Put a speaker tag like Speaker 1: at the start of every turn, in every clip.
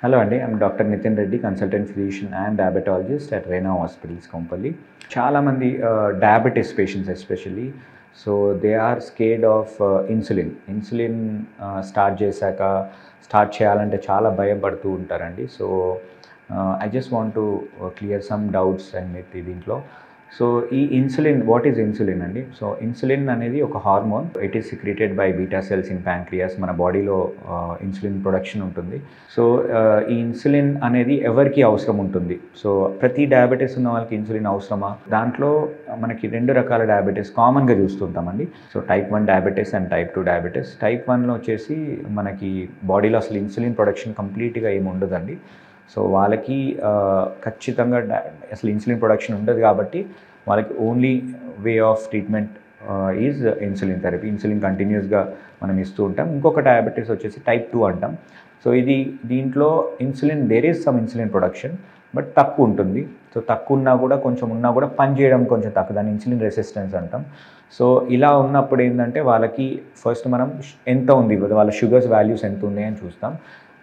Speaker 1: Hello Andy, I'm Dr. Nitin Reddy, consultant physician and diabetologist at Reina Hospitals, Kompally. Chala mandi diabetes patients especially, so they are scared of insulin. Insulin start cheyalante chala bhayapadtu untarandi. So I just want to clear some doubts and myth dintlo. So ఈ insulin, what is insulin అండి? So insulin అనేది ఒక hormone. It is secreted by beta cells in pancreas. మన బాడీలో insulin production ఉంటుంది. So ఈ insulin అనేది ఎవరికి అవసరం ఉంటుంది? సో ప్రతి డయాబెటీస్ ఉన్న వాళ్ళకి ఇన్సులిన్ అవసరమా? దాంట్లో మనకి 2 రకాల డయాబెటీస్ కామన్గా చూస్తుంటామండి. So type 1 diabetes and type 2 diabetes. Type 1లో వచ్చేసి మనకి బాడీలో అసలు ఇన్సులిన్ ప్రొడక్షన్ కంప్లీట్గా ఏమి ఉండదండి. సో వాళ్ళకి ఖచ్చితంగా అసలు ఇన్సులిన్ ప్రొడక్షన్ ఉండదు కాబట్టి వాళ్ళకి only way of treatment is insulin therapy. Insulin కంటిన్యూస్గా మనం ఇస్తూ ఉంటాం. ఇంకొక డయాబెటీస్ వచ్చేసి టైప్ 2 అంటాం. సో దీంట్లో insulin, there is some insulin production but తక్కువ ఉంటుంది. సో తక్కువ ఉన్నా కూడా, కొంచెం ఉన్నా కూడా పని చేయడం కొంచెం తక్కువ, దాన్ని ఇన్సులిన్ రెసిస్టెన్స్ అంటాం. సో ఇలా ఉన్నప్పుడు ఏంటంటే వాళ్ళకి ఫస్ట్ మనం ఎంత ఉంది, వాళ్ళ షుగర్స్ వాల్యూస్ ఎంత ఉన్నాయని చూస్తాం.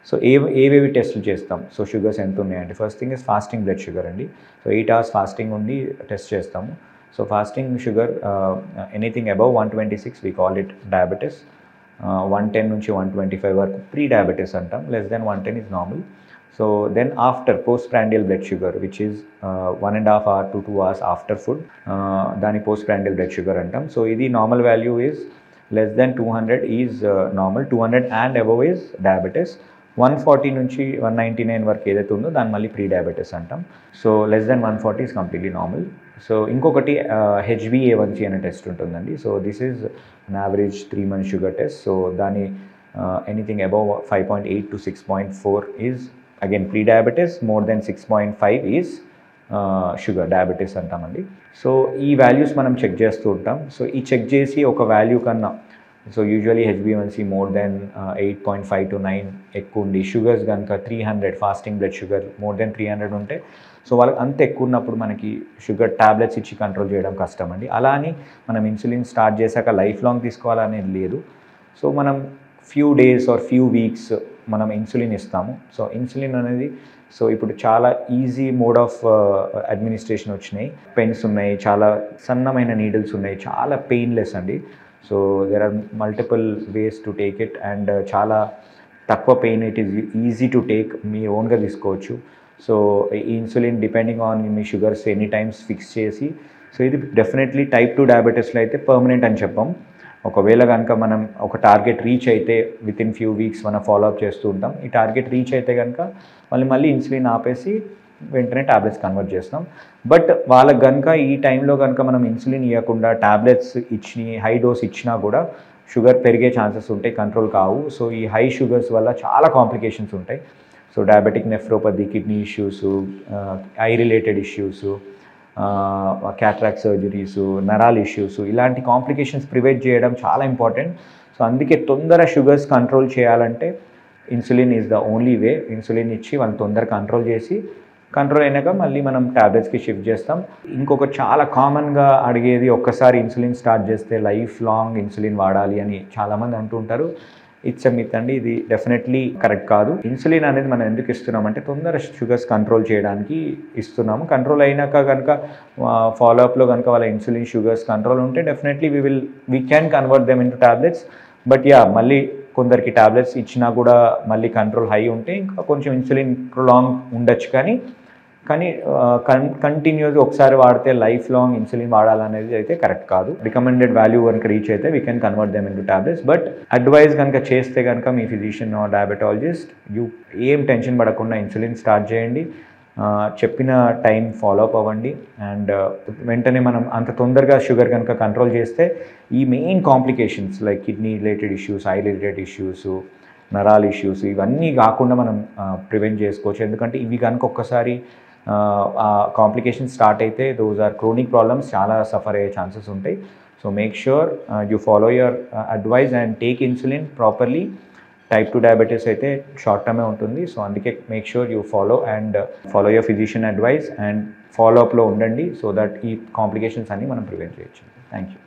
Speaker 1: సో ఏవేవి టెస్టులు చేస్తాం? సో షుగర్స్ ఎంత ఉన్నాయంటే first thing is fasting blood sugar అండి. సో 8 hours ఫాస్టింగ్ ఉండి టెస్ట్ చేస్తాము. So fasting sugar anything above 126 we call it diabetes. 110 నుంచి 125 వరకు ప్రీ డయాబెటీస్ అంటాం. Less than 110 is normal. So then after post prandial blood sugar which is 1.5 hours to 2 hours after food, దాని post prandial blood sugar అంటాం. So ఇది normal value is less than 200 is normal, 200 and above is diabetes. 140 నుంచి 199 వరకు ఏదైతే ఉందో దాన్ని మళ్ళీ pre diabetes అంటాం. So less than 140 is completely normal. So ఇంకొకటి HbA1c అనే టెస్ట్ ఉంటుందండి. So this is an average 3 month sugar test. So దాని anything above 5.8 to 6.4 is again pre diabetes, more than 6.5 is sugar diabetes అంటామండి. So ఈ values మనం check చేస్తూ ఉంటాం. So ఈ చెక్ చేసి ఒక వాల్యూ కన్నా, so usually HbA1c more than 8.5 to 9 ఎక్కువ ఉండి, షుగర్స్ కనుక 300 fasting blood sugar more than 300 ఉంటే, సో వాళ్ళకి అంత ఎక్కువ ఉన్నప్పుడు మనకి షుగర్ ట్యాబ్లెట్స్ ఇచ్చి కంట్రోల్ చేయడం కష్టం అండి. అలా అని మనం ఇన్సులిన్ స్టార్ట్ చేశాక లైఫ్ లాంగ్ తీసుకోవాలనేది లేదు. సో మనం few days or few weeks మనం ఇన్సులిన్ ఇస్తాము. సో ఇన్సులిన్ అనేది సో ఇప్పుడు చాలా ఈజీ మోడ్ ఆఫ్ అడ్మినిస్ట్రేషన్ వచ్చినాయి. పెన్స్ ఉన్నాయి, చాలా సన్నమైన నీడిల్స్ ఉన్నాయి, చాలా పెయిన్లెస్ అండి. So there are multiple ways to take it and చాలా తక్కువ pain, it is easy to take, మీ ఓన్గా తీసుకోవచ్చు. సో ఈ ఇన్సులిన్ డిపెండింగ్ ఆన్ మీ షుగర్స్ ఎనీ టైమ్స్ ఫిక్స్ చేసి, సో ఇది డెఫినెట్లీ టైప్ 2 డయాబెటీస్లో అయితే పర్మనెంట్ అని చెప్పాం. ఒకవేళ కనుక మనం ఒక టార్గెట్ రీచ్ అయితే వితిన్ ఫ్యూ వీక్స్ మనం ఫాలోఅప్ చేస్తూ ఉంటాం. ఈ టార్గెట్ రీచ్ అయితే కనుక మళ్ళీ ఇన్సులిన్ ఆపేసి వెంటనే ట్యాబ్లెట్స్ కన్వర్ట్ చేస్తాం. బట్ వాళ్ళకి కనుక ఈ టైంలో కనుక మనం ఇన్సులిన్ ఇవ్వకుండా ట్యాబ్లెట్స్ ఇచ్చి హై డోస్ ఇచ్చినా కూడా షుగర్ పెరిగే ఛాన్సెస్ ఉంటాయి, కంట్రోల్ కావు. సో ఈ హై షుగర్స్ వల్ల చాలా కాంప్లికేషన్స్ ఉంటాయి. So diabetic nephropathy, kidney issues, eye related issues, cataract surgeries, నరాల్ ఇష్యూస్, ఇలాంటి కాంప్లికేషన్స్ ప్రివెంట్ చేయడం చాలా ఇంపార్టెంట్. సో అందుకే తొందర షుగర్స్ కంట్రోల్ చేయాలంటే insulin is the only way. Insulin ఇచ్చి వాళ్ళు తొందర కంట్రోల్ చేసి, కంట్రోల్ అయినాక మళ్ళీ మనం ట్యాబ్లెట్స్కి షిఫ్ట్ చేస్తాం. ఇంకొక చాలా కామన్గా అడిగేది, ఒక్కసారి ఇన్సులిన్ స్టార్ట్ చేస్తే లైఫ్ లాంగ్ ఇన్సులిన్ వాడాలి అని చాలామంది అంటూ ఉంటారు. ఇట్స్ ఎ మిత్ అండి, ఇది డెఫినెట్లీ కరెక్ట్ కాదు. ఇన్సులిన్ అనేది మనం ఎందుకు ఇస్తున్నామంటే తొందర షుగర్స్ కంట్రోల్ చేయడానికి ఇస్తున్నాము. కంట్రోల్ అయినాక కనుక ఫాలోఅప్లో కనుక వాళ్ళ ఇన్సులిన్ షుగర్స్ కంట్రోల్ ఉంటే definitely we can convert them into tablets. But మళ్ళీ కొందరికి ట్యాబ్లెట్స్ ఇచ్చినా కూడా మళ్ళీ కంట్రోల్ హై ఉంటే ఇంకా కొంచెం ఇన్సులిన్ ప్రొలాంగ్ ఉండొచ్చు. కానీ కంటిన్యూస్గా ఒకసారి వాడితే లైఫ్ లాంగ్ ఇన్సులిన్ వాడాలనేది అయితే కరెక్ట్ కాదు. రికమెండెడ్ వాల్యూ కనుక రీచ్ అయితే we can convert them into tablets. But advice కనుక చేస్తే కనుక మీ ఫిజిషియన్ ఆర్ డయాబెటాలజిస్ట్, ఏం టెన్షన్ పడకుండా ఇన్సులిన్ స్టార్ట్ చేయండి. చెప్పిన టైం ఫాలోఅప్ అవ్వండి అండ్ వెంటనే మనం అంత తొందరగా షుగర్ కనుక కంట్రోల్ చేస్తే ఈ main complications like kidney related issues, eye related issues, నరాల్ ఇష్యూస్, ఇవన్నీ కాకుండా మనం ప్రివెంట్ చేసుకోవచ్చు. ఎందుకంటే ఇవి కనుక ఒక్కసారి కాంప్లికేషన్ స్టార్ట్ అయితే దోస్ ఆర్ క్రోనిక్ ప్రాబ్లమ్స్, చాలా సఫర్ అయ్యే ఛాన్సెస్ ఉంటాయి. So make sure you follow your advise and take insulin properly. Type 2 డయాబెటీస్ అయితే షార్ట్ టర్మే ఉంటుంది. సో అందుకే make sure you follow your physician advice and ఫాలోఅప్లో ఉండండి. సో దట్ ఈ కాంప్లికేషన్స్ అన్నీ మనం ప్రివెంట్ చేయొచ్చు. Thank you.